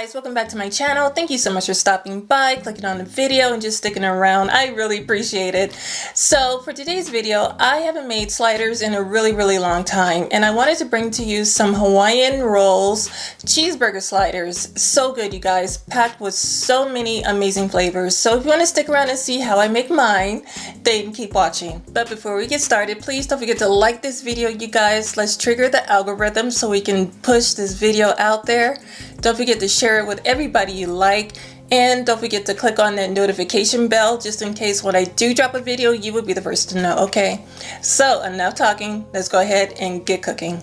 guys, welcome back to my channel. Thank you so much for stopping by, clicking on the video, and just sticking around. I really appreciate it. So for today's video, I haven't made sliders in a really long time, and I wanted to bring to you some Hawaiian rolls cheeseburger sliders. So good, you guys, packed with so many amazing flavors. So if you want to stick around and see how I make mine, then keep watching. But before we get started, please don't forget to like this video, you guys. Let's trigger the algorithm so we can push this video out there. Don't forget to share it with everybody you like, and don't forget to click on that notification bell just in case when I do drop a video, you will be the first to know, okay? So enough talking, let's go ahead and get cooking.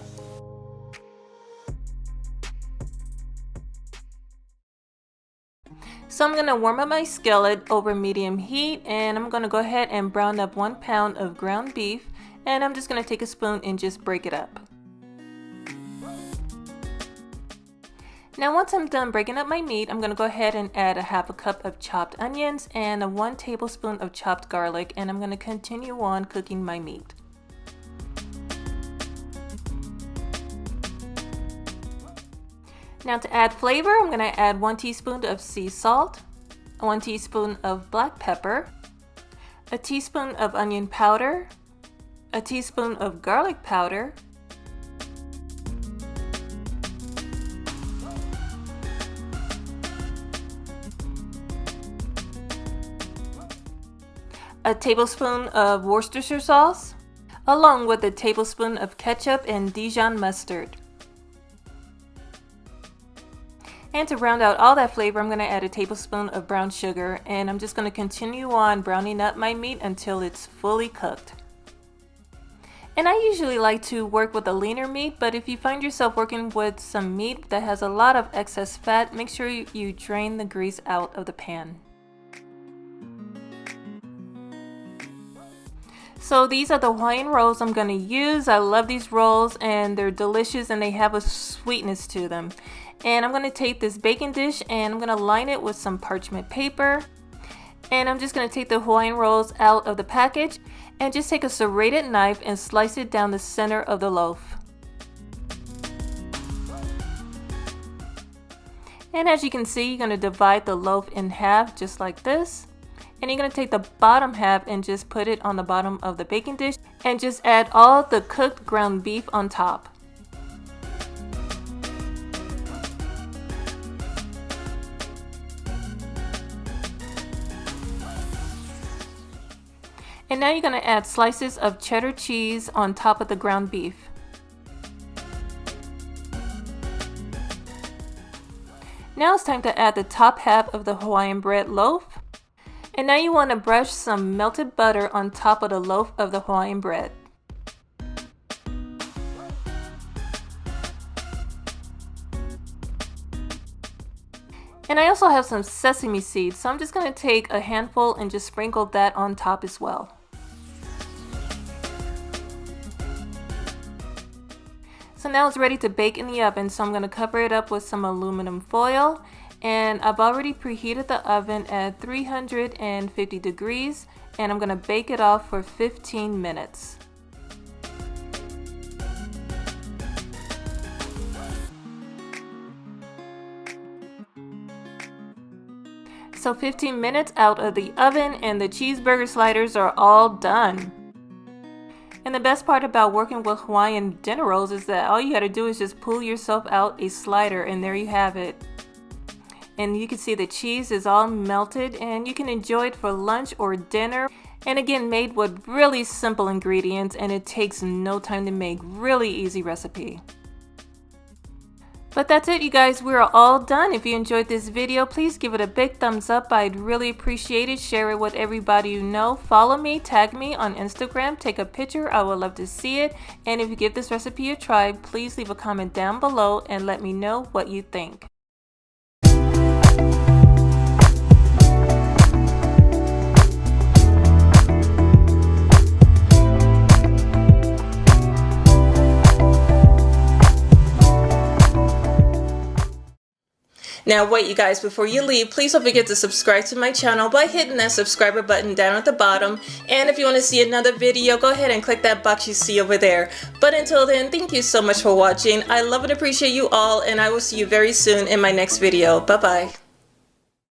So I'm gonna warm up my skillet over medium heat, and I'm gonna go ahead and brown up 1 pound of ground beef, and I'm just gonna take a spoon and just break it up. Now once I'm done breaking up my meat, I'm going to go ahead and add a half a cup of chopped onions and 1 tablespoon of chopped garlic, and I'm going to continue on cooking my meat. Now to add flavor, I'm going to add 1 teaspoon of sea salt, 1 teaspoon of black pepper, a teaspoon of onion powder, a teaspoon of garlic powder, a tablespoon of Worcestershire sauce, along with a tablespoon of ketchup and Dijon mustard. And to round out all that flavor, I'm going to add a tablespoon of brown sugar, and I'm just going to continue on browning up my meat until it's fully cooked. And I usually like to work with a leaner meat, but if you find yourself working with some meat that has a lot of excess fat, make sure you drain the grease out of the pan. So these are the Hawaiian rolls I'm going to use. I love these rolls, and they're delicious, and they have a sweetness to them. And I'm going to take this baking dish and I'm going to line it with some parchment paper. And I'm just going to take the Hawaiian rolls out of the package and just take a serrated knife and slice it down the center of the loaf. And as you can see, you're going to divide the loaf in half just like this. And you're going to take the bottom half and just put it on the bottom of the baking dish and just add all the cooked ground beef on top. And now you're going to add slices of cheddar cheese on top of the ground beef. Now it's time to add the top half of the Hawaiian bread loaf. And now you want to brush some melted butter on top of the loaf of the Hawaiian bread. And I also have some sesame seeds, so I'm just going to take a handful and just sprinkle that on top as well. So now it's ready to bake in the oven, so I'm going to cover it up with some aluminum foil. And I've already preheated the oven at 350 degrees, and I'm going to bake it off for 15 minutes. So 15 minutes out of the oven, and the cheeseburger sliders are all done. And the best part about working with Hawaiian dinner rolls is that all you got to do is just pull yourself out a slider, and there you have it. And you can see the cheese is all melted, and you can enjoy it for lunch or dinner. And again, made with really simple ingredients, and it takes no time to make. Really easy recipe. But that's it, you guys. We're all done. If you enjoyed this video, please give it a big thumbs up. I'd really appreciate it. Share it with everybody you know. Follow me, tag me on Instagram, take a picture. I would love to see it. And if you give this recipe a try, please leave a comment down below and let me know what you think. Now wait, you guys, before you leave, please don't forget to subscribe to my channel by hitting that subscriber button down at the bottom. And if you want to see another video, go ahead and click that box you see over there. But until then, thank you so much for watching. I love and appreciate you all, and I will see you very soon in my next video. Bye bye.